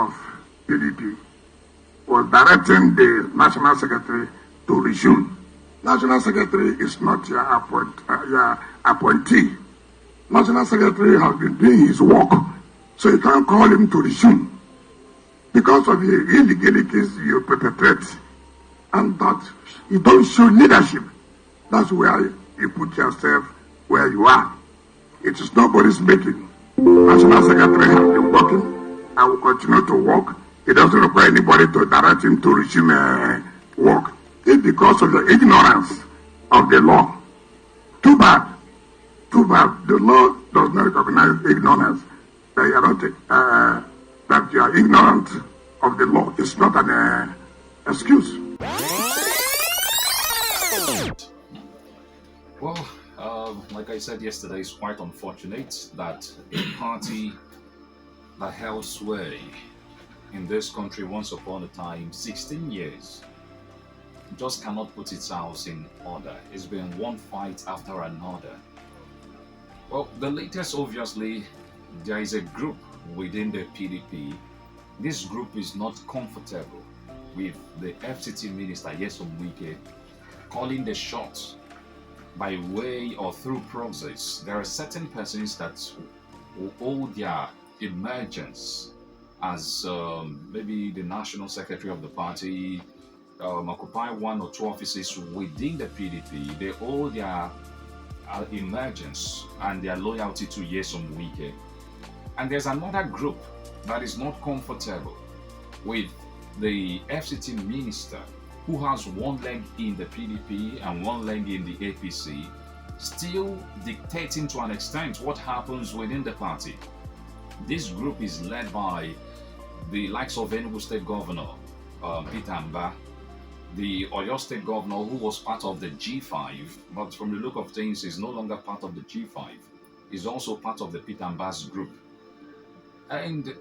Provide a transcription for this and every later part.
of PDP was directing the National Secretary to resume. National Secretary is not your appointee. National Secretary has been doing his work, so you can't call him to resume because of the illegalities you perpetrate and that you don't show leadership. That's where you put yourself where you are. It is nobody's making. National Secretary has been working and will continue to work. It doesn't require anybody to direct him to resume work. It's because of the ignorance of the law. Too bad. Too bad. The law does not recognize ignorance. That you are not, that you are ignorant of the law. It's not an excuse. Well, like I said yesterday, it's quite unfortunate that a party that held sway in this country once upon a time, 16 years, just cannot put its house in order. It's been one fight after another. Well, the latest, obviously, there is a group within the PDP. This group is not comfortable with the FCT minister, Nyesom Wike, calling the shots by way or through proxies. There are certain persons that owe their emergence as maybe the national secretary of the party, occupy one or two offices within the PDP. They owe their emergence and their loyalty to Nyesom Wike. And there's another group that is not comfortable with the FCT minister who has one leg in the PDP and one leg in the APC, still dictating to an extent what happens within the party. This group is led by the likes of Anyanwu State Governor Peter Mba, the Oyo State Governor who was part of the G5, but from the look of things is no longer part of the G5. Is also part of the Peter Mba's group. And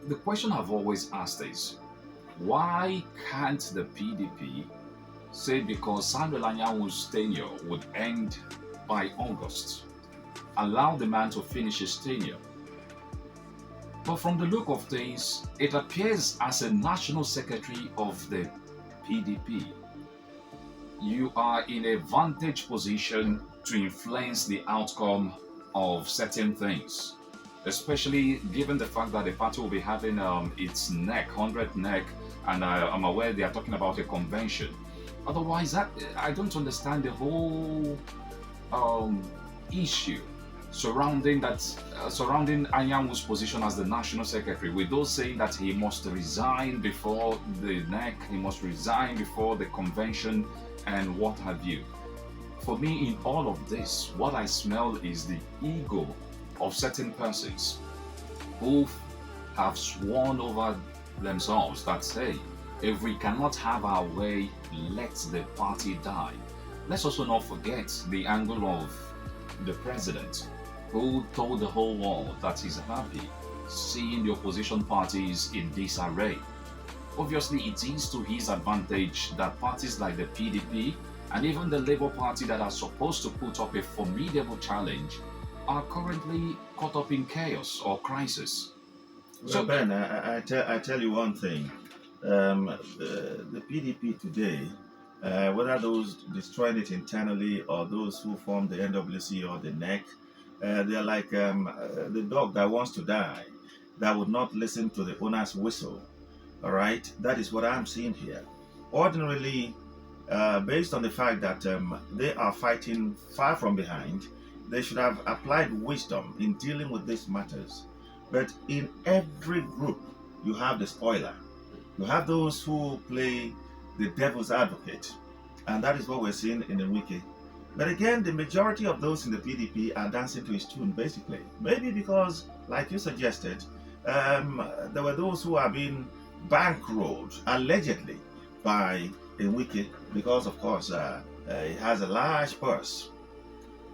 the question I've always asked is, why can't the PDP say because Samuel Anyanwu's tenure would end by August, allow the man to finish his tenure? But from the look of things, it appears as a national secretary of the PDP, you are in a vantage position to influence the outcome of certain things, especially given the fact that the party will be having its 100th neck, and I'm aware they are talking about a convention. Otherwise, I don't understand the whole issue surrounding Anyanwu's position as the national secretary, with those saying that he must resign before the NEC, he must resign before the convention, and what have you. For me, in all of this, what I smell is the ego of certain persons who have sworn over themselves that say, if we cannot have our way, let the party die. Let's also not forget the angle of the president, who told the whole world that he's happy seeing the opposition parties in disarray. Obviously, it is to his advantage that parties like the PDP and even the Labour Party that are supposed to put up a formidable challenge are currently caught up in chaos or crisis. Well, so, Ben, I tell you one thing. The PDP today, whether those destroying it internally or those who form the NWC or the NEC, they're like the dog that wants to die, that would not listen to the owner's whistle. All right? That is what I'm seeing here. Ordinarily, based on the fact that they are fighting far from behind, they should have applied wisdom in dealing with these matters. But in every group, you have the spoiler. You have those who play the devil's advocate. And that is what we're seeing in the wiki. But again, the majority of those in the PDP are dancing to his tune, basically. Maybe because, like you suggested, there were those who are being bankrolled, allegedly, by Wiki, because, of course, he has a large purse.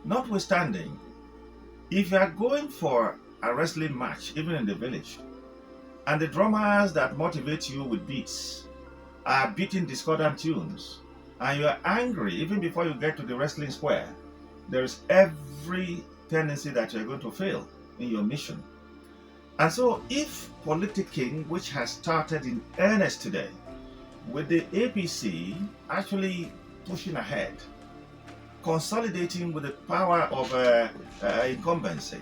Notwithstanding, if you are going for a wrestling match, even in the village, and the drummers that motivate you with beats are beating discordant tunes, and you are angry even before you get to the wrestling square, there is every tendency that you are going to fail in your mission. And so if politicking, which has started in earnest today, with the APC actually pushing ahead, consolidating with the power of incumbency,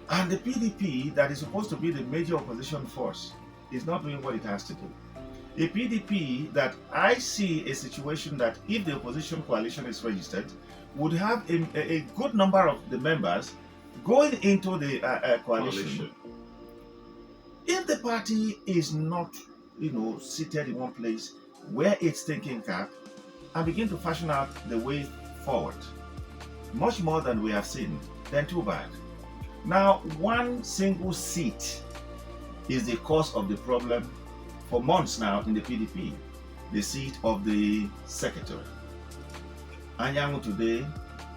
and the PDP, that is supposed to be the major opposition force, is not doing what it has to do. A PDP that I see a situation that if the opposition coalition is registered, would have a good number of the members going into the coalition. If the party is not, seated in one place, wear its thinking cap and begin to fashion out the way forward, much more than we have seen, then too bad. Now, one single seat is the cause of the problem for months now in the PDP, the seat of the secretary. Anyanwu today,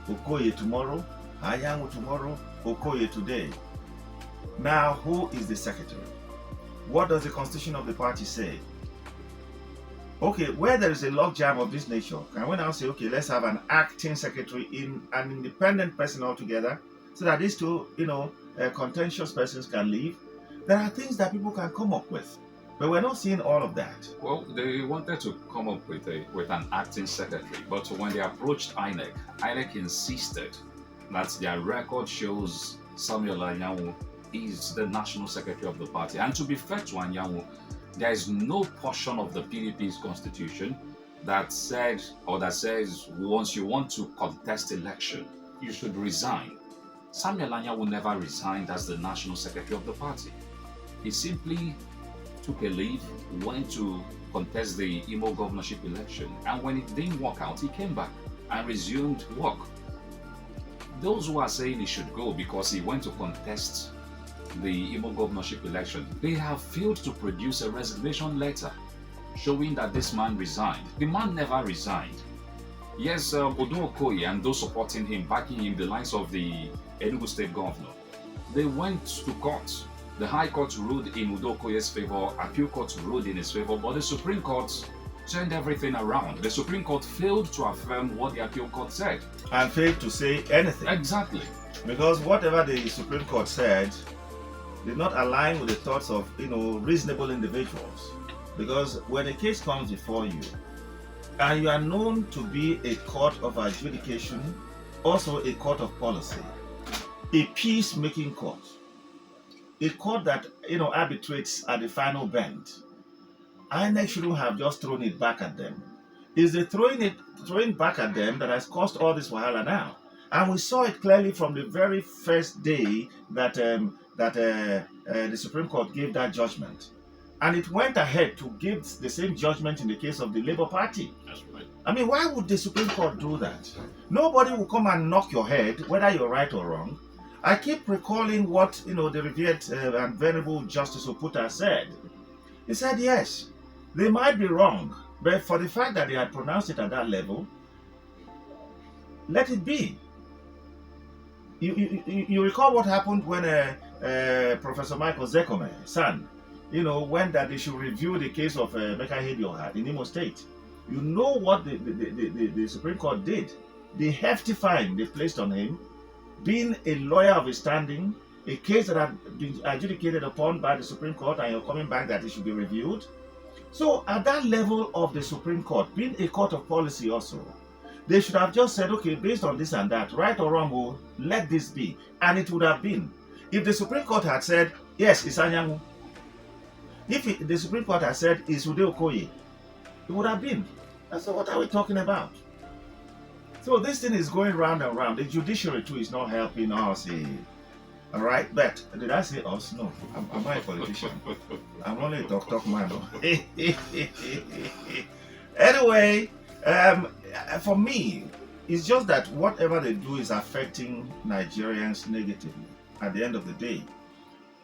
Okoye tomorrow, Anyanwu tomorrow, Okoye today. Now, who is the secretary? What does the constitution of the party say? Okay, where there is a logjam of this nature, can we now say, okay, let's have an acting secretary, in an independent person altogether, so that these two, contentious persons can leave? There are things that people can come up with, but we're not seeing all of that. Well, they wanted to come up with an acting secretary, but when they approached INEC insisted that their record shows Samuel Anyanwu is the national secretary of the party. And to be fair to Anyanwu, there is no portion of the PDP's constitution that says once you want to contest election, you should resign. Samuel Anyanwu never resigned as the national secretary of the party. He simply took a leave, went to contest the Imo governorship election, and when it didn't work out, he came back and resumed work. Those who are saying he should go because he went to contest the Imo governorship election, they have failed to produce a resignation letter showing that this man resigned. The man never resigned. Yes, Odo Okoye and those supporting him, backing him, the likes of the Enugu state governor, they went to court. The High Court ruled in Odo Okoye's favor, Appeal Court ruled in his favor, but the Supreme Court turned everything around. The Supreme Court failed to affirm what the Appeal Court said. And failed to say anything. Exactly. Because whatever the Supreme Court said did not align with the thoughts of, reasonable individuals. Because when a case comes before you, and you are known to be a court of adjudication, also a court of policy, a peacemaking court, a court that, arbitrates at the final bend, INEC shouldn't have just thrown it back at them. It's the throwing back at them that has caused all this wahala now. And we saw it clearly from the very first day that the Supreme Court gave that judgment. And it went ahead to give the same judgment in the case of the Labour Party. That's right. I mean, why would the Supreme Court do that? Nobody will come and knock your head, whether you're right or wrong. I keep recalling what, the revered and venerable Justice Oputa said. He said, yes, they might be wrong, but for the fact that they had pronounced it at that level, let it be. You recall what happened when Professor Michael Zekome's son, when that they should review the case of Meka Hedioha in Imo State. You know what the Supreme Court did? The hefty fine they placed on him, being a lawyer of his standing, a case that had been adjudicated upon by the Supreme Court, and you're coming back that it should be reviewed. So at that level of the Supreme Court, being a court of policy also, they should have just said, okay, based on this and that, right or wrong, let this be. And it would have been. If the Supreme Court had said, yes, it's Anyanwu. If the Supreme Court had said, it's Ude Okoye, it would have been. And so what are we talking about? So this thing is going round and round. The judiciary too is not helping us. All right, but did I say us? No, I'm not a politician. I'm only a talk man. Anyway, for me, it's just that whatever they do is affecting Nigerians negatively at the end of the day.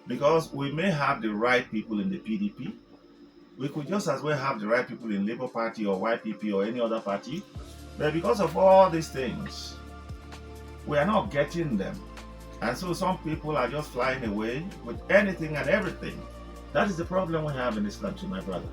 Because we may have the right people in the PDP. We could just as well have the right people in Labour Party or YPP or any other party. But because of all these things, we are not getting them. And so some people are just flying away with anything and everything. That is the problem we have in this country, my brother.